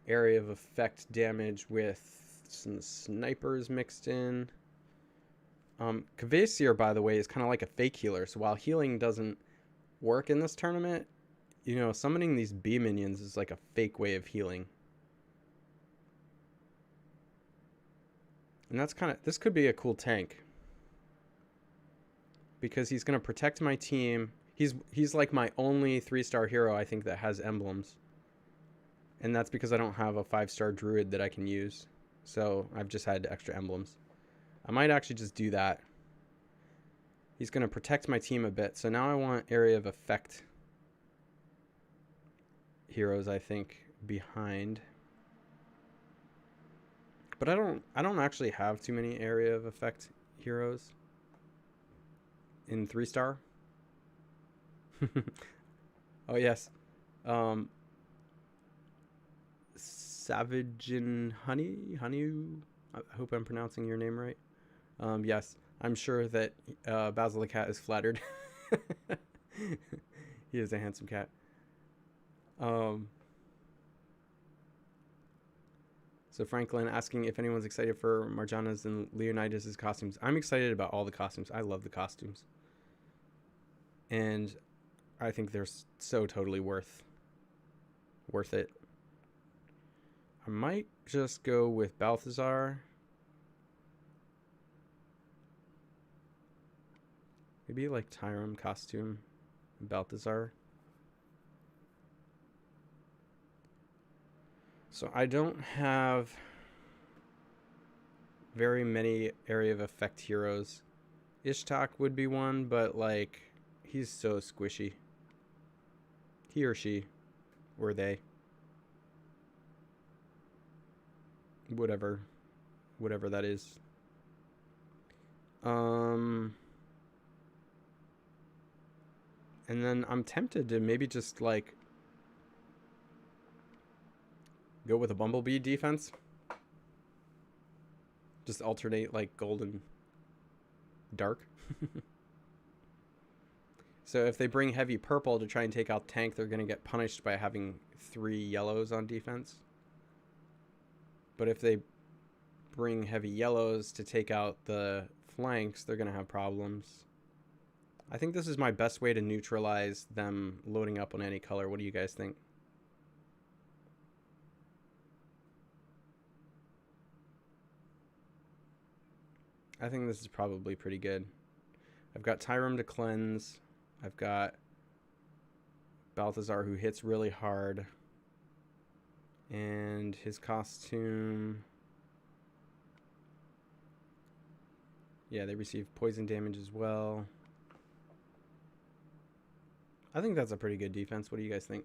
area of effect damage with some snipers mixed in. Kvasir, by the way, is kind of like a fake healer. So while healing doesn't work in this tournament, you know, summoning these bee minions is like a fake way of healing. And that's kind of, this could be a cool tank. Because he's going to protect my team. He's like my only 3-star hero, I think, that has emblems. And that's because I don't have a 5-star druid that I can use. So I've just had extra emblems. I might actually just do that. He's going to protect my team a bit. So now I want area of effect heroes, I think, behind. But I don't actually have too many area of effect heroes in 3-star. Oh yes. Savage and Honey, I hope I'm pronouncing your name right. Yes, I'm sure that Basil the cat is flattered. He is a handsome cat. So Franklin asking if anyone's excited for Marjana's and Leonidas' costumes. I'm excited about all the costumes. I love the costumes. And I think they're so totally worth it. I might just go with Balthazar. Maybe like Tyrum costume, Balthazar. So I don't have very many area of effect heroes. Ishtak would be one, but like he's so squishy. He or she, or they. Whatever that is. And then I'm tempted to maybe just like go with a Bumblebee defense. Just alternate like gold and dark. So if they bring heavy purple to try and take out tank, they're going to get punished by having 3 yellows on defense. But if they bring heavy yellows to take out the flanks, they're going to have problems. I think this is my best way to neutralize them loading up on any color. What do you guys think? I think this is probably pretty good. I've got Tyrum to cleanse. I've got Balthazar who hits really hard. And his costume... Yeah, they receive poison damage as well. I think that's a pretty good defense. What do you guys think?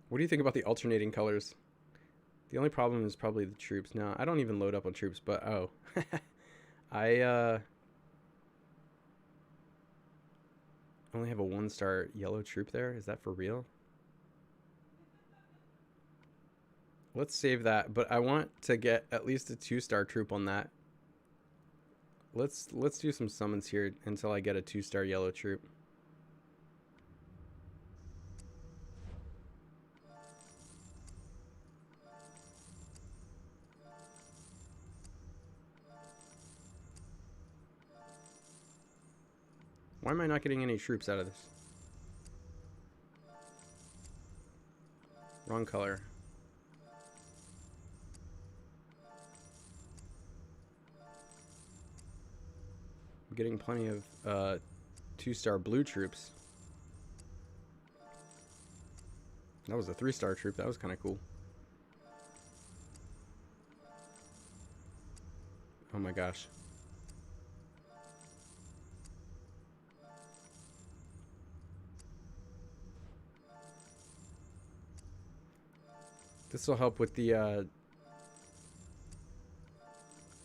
What do you think about the alternating colors? The only problem is probably the troops. No, I don't even load up on troops, but oh. I only have a 1-star yellow troop there. Is that for real? Let's save that, but I want to get at least a 2-star troop on that. Let's do some summons here until I get a 2-star yellow troop. Why am I not getting any troops out of this? Wrong color. I'm getting plenty of 2-star blue troops. That was a 3-star troop. That was kind of cool. Oh my gosh. This will help with the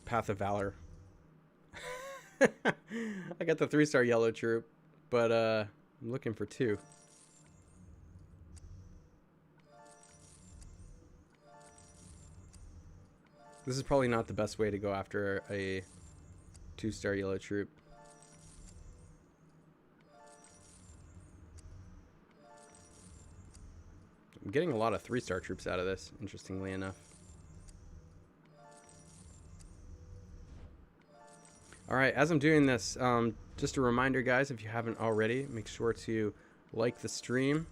Path of Valor. I got the 3-star yellow troop, but I'm looking for 2. This is probably not the best way to go after a 2-star yellow troop. I'm getting a lot of 3-star troops out of this, interestingly enough. Alright, as I'm doing this, just a reminder, guys, if you haven't already, make sure to like the stream.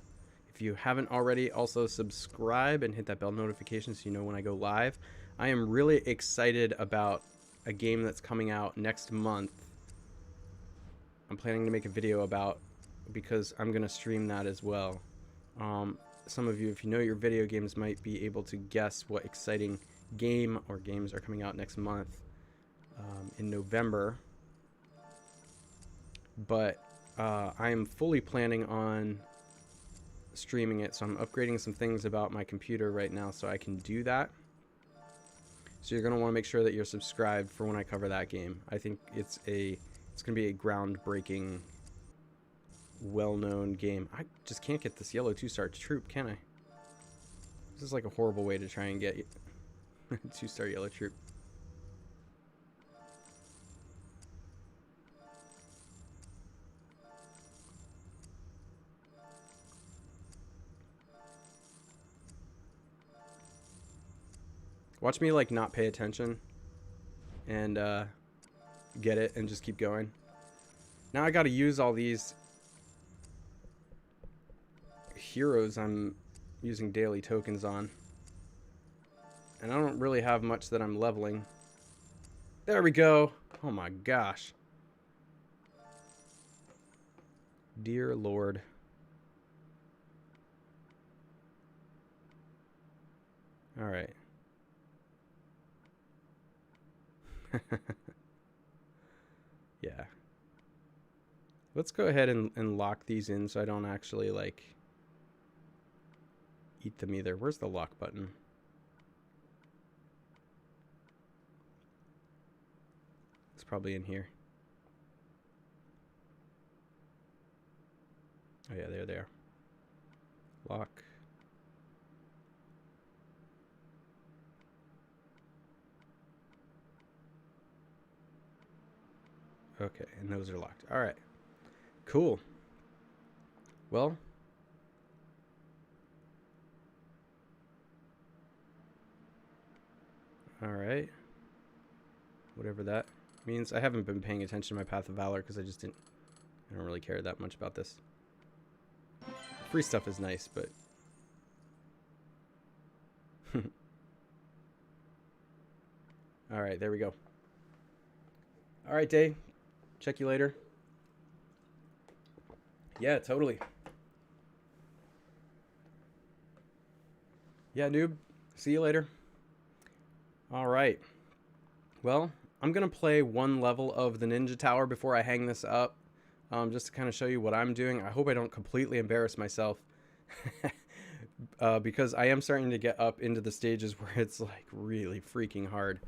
If you haven't already, also subscribe and hit that bell notification so you know when I go live. I am really excited about a game that's coming out next month. I'm planning to make a video about, because I'm going to stream that as well. Some of you, if you know your video games, might be able to guess what exciting game or games are coming out next month in November. But I am fully planning on streaming it, so I'm upgrading some things about my computer right now so I can do that. So you're going to want to make sure that you're subscribed for when I cover that game. I think it's going to be a groundbreaking, well-known game. I just can't get this yellow 2-star troop, can I? This is like a horrible way to try and get 2-star yellow troop. Watch me like not pay attention and get it and just keep going. Now I got to use all these heroes I'm using daily tokens on, and I don't really have much that I'm leveling. There we go. Oh my gosh, dear Lord. All right. Yeah. Let's go ahead and lock these in so I don't actually like eat them either. Where's the lock button? It's probably in here. Oh yeah, there they are. Lock. Okay, and those are locked. All right, cool. Well, all right. Whatever that means. I haven't been paying attention to my Path of Valor because I don't really care that much about this. Free stuff is nice, but all right, there we go. All right, Day. Check you later. Yeah, totally. Yeah, noob. See you later. All right. Well, I'm going to play one level of the Ninja Tower before I hang this up, just to kind of show you what I'm doing. I hope I don't completely embarrass myself because I am starting to get up into the stages where it's like really freaking hard.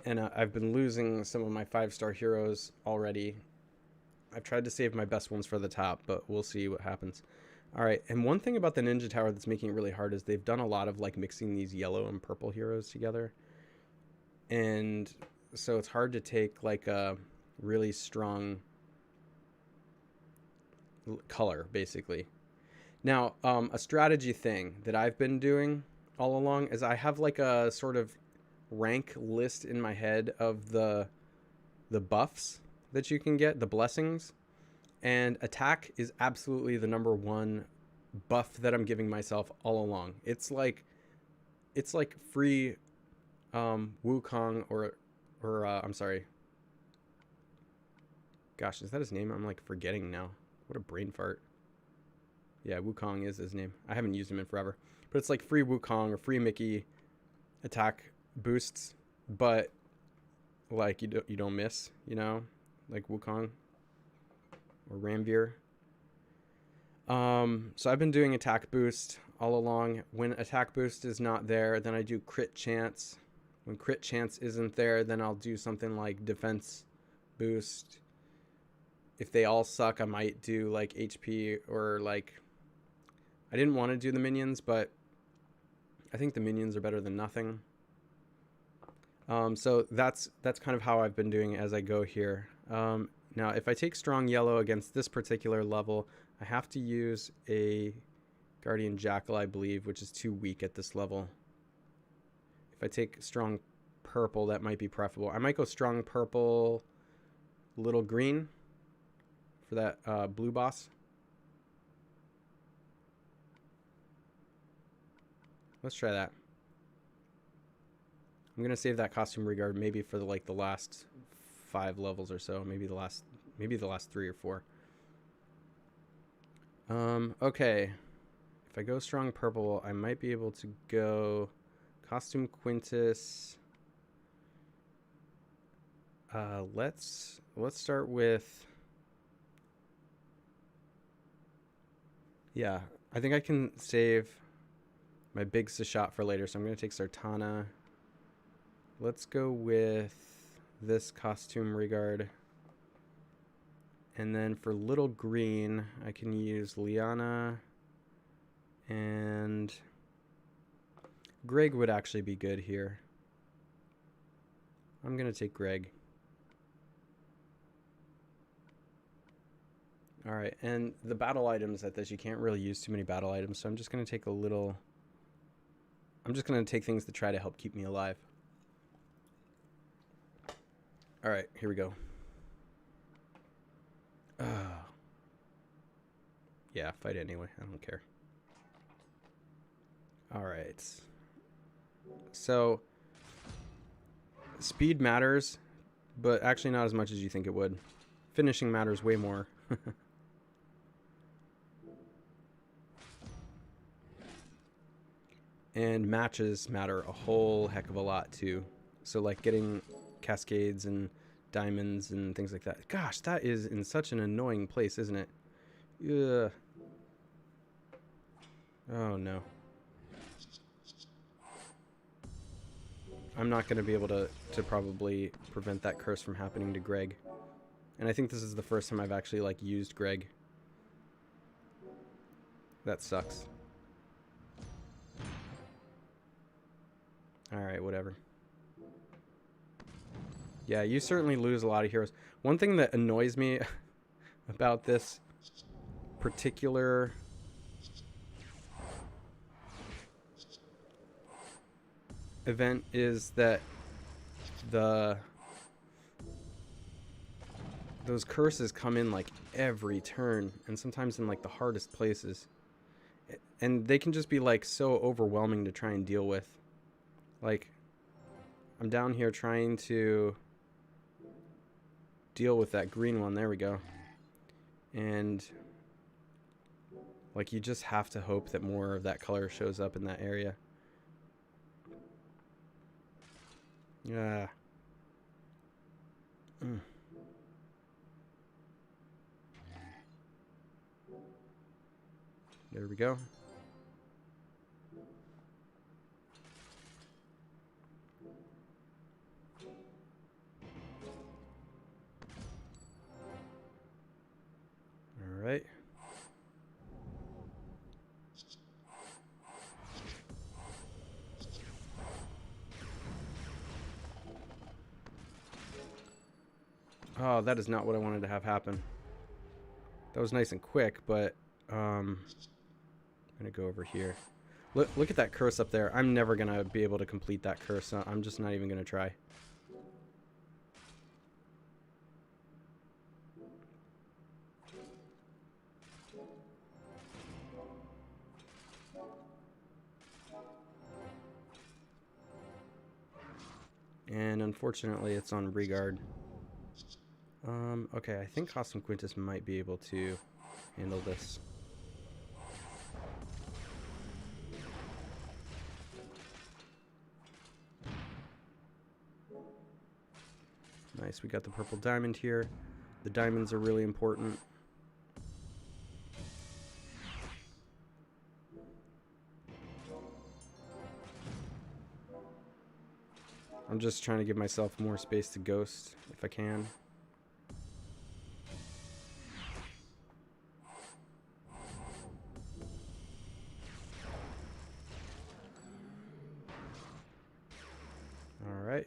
And I've been losing some of my 5-star heroes already. I've tried to save my best ones for the top, but we'll see what happens. All right, and one thing about the Ninja Tower that's making it really hard is they've done a lot of like mixing these yellow and purple heroes together. And so it's hard to take like a really strong color, basically. Now, a strategy thing that I've been doing all along is I have like a sort of rank list in my head of the buffs that you can get, the blessings, and attack is absolutely the #1 buff that I'm giving myself all along. It's like free Wukong or I'm sorry. Gosh, is that his name? I'm like forgetting now. What a brain fart. Yeah, Wukong is his name. I haven't used him in forever. But it's like free Wukong or free Mickey attack boosts, but like you don't miss, you know, like Wukong or Ramveer. So I've been doing attack boost all along. When attack boost is not there, then I do crit chance. When crit chance isn't there, then I'll do something like defense boost. If they all suck, I might do like HP or like... I didn't want to do the minions, but I think the minions are better than nothing. So that's kind of how I've been doing as I go here. Now, if I take strong yellow against this particular level, I have to use a Guardian Jackal, I believe, which is too weak at this level. If I take strong purple, that might be preferable. I might go strong purple, little green for that blue boss. Let's try that. I'm gonna save that costume regard maybe for the last 5 levels or so, maybe the last 3 or 4. Okay. If I go strong purple, I might be able to go costume Quintus. Let's start with... Yeah, I think I can save my big shot for later, so I'm going to take Sartana. Let's go with this costume regard. And then for little green, I can use Liana. And Greg would actually be good here. I'm going to take Greg. Alright, and the battle items at this, you can't really use too many battle items, so I'm just going to take a little... I'm just going to take things to try to help keep me alive. Alright, here we go. Yeah, fight anyway. I don't care. Alright. So, speed matters, but actually not as much as you think it would. Finishing matters way more. And matches matter a whole heck of a lot too. So like getting cascades and diamonds and things like that. Gosh, that is in such an annoying place, isn't it? Ugh. Oh no. I'm not going to be able to probably prevent that curse from happening to Greg. And I think this is the first time I've actually like used Greg. That sucks. Alright, whatever. Yeah, you certainly lose a lot of heroes. One thing that annoys me about this particular event is that those curses come in like every turn, and sometimes in like the hardest places. And they can just be like so overwhelming to try and deal with. Like, I'm down here trying to deal with that green one. There we go. And like, you just have to hope that more of that color shows up in that area. Yeah. There we go. All right. Oh, that is not what I wanted to have happen. That was nice and quick, but I'm gonna go over here. Look at that curse up there. I'm never gonna be able to complete that curse. So I'm just not even gonna try. And unfortunately, it's on regard. Okay, I think Costume Quintus might be able to handle this. Nice, we got the purple diamond here. The diamonds are really important. I'm just trying to give myself more space to ghost if I can. All right.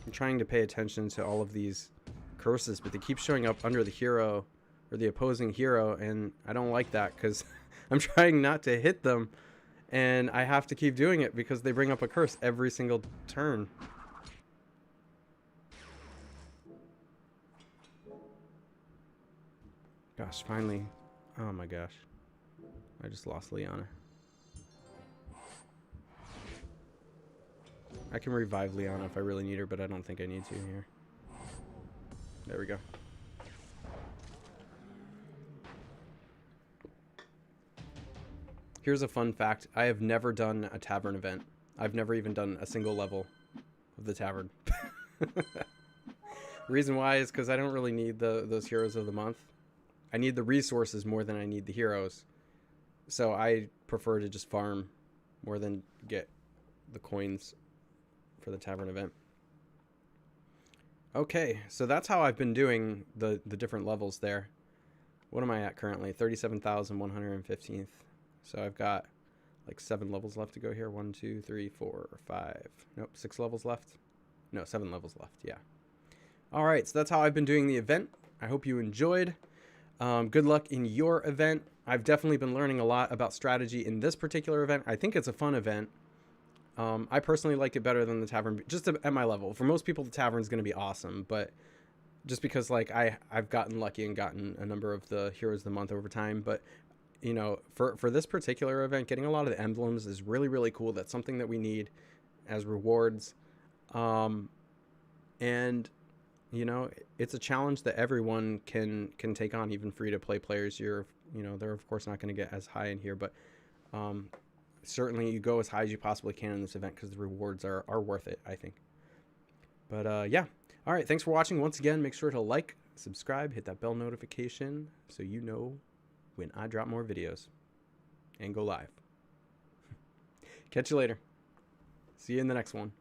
I'm trying to pay attention to all of these curses, but they keep showing up under the hero or the opposing hero, and I don't like that because I'm trying not to hit them, and I have to keep doing it because they bring up a curse every single turn. Gosh, finally. Oh my gosh. I just lost Liana. I can revive Liana if I really need her, but I don't think I need to here. There we go. Here's a fun fact. I have never done a tavern event. I've never even done a single level of the tavern. Reason why is because I don't really need those heroes of the month. I need the resources more than I need the heroes. So I prefer to just farm more than get the coins for the tavern event. Okay, so that's how I've been doing the different levels there. What am I at currently? 37,115th. So I've got like 7 levels left to go here. 1, 2, 3, 4, 5. Nope, 6 levels left. No, 7 levels left. Yeah. All right, so that's how I've been doing the event. I hope you enjoyed. Good luck in your event. I've definitely been learning a lot about strategy in this particular event. I think it's a fun event. I personally liked it better than the tavern, just at my level. For most people, the tavern is going to be awesome, but just because like I've gotten lucky and gotten a number of the heroes of the month over time. But you know, for this particular event, getting a lot of the emblems is really, really cool. That's something that we need as rewards. And you know, it's a challenge that everyone can take on, even free to play players. You know, they're of course not going to get as high in here, but certainly you go as high as you possibly can in this event because the rewards are worth it, I think. But yeah. All right, thanks for watching. Once again, make sure to like, subscribe, hit that bell notification so you know when I drop more videos and go live. Catch you later. See you in the next one.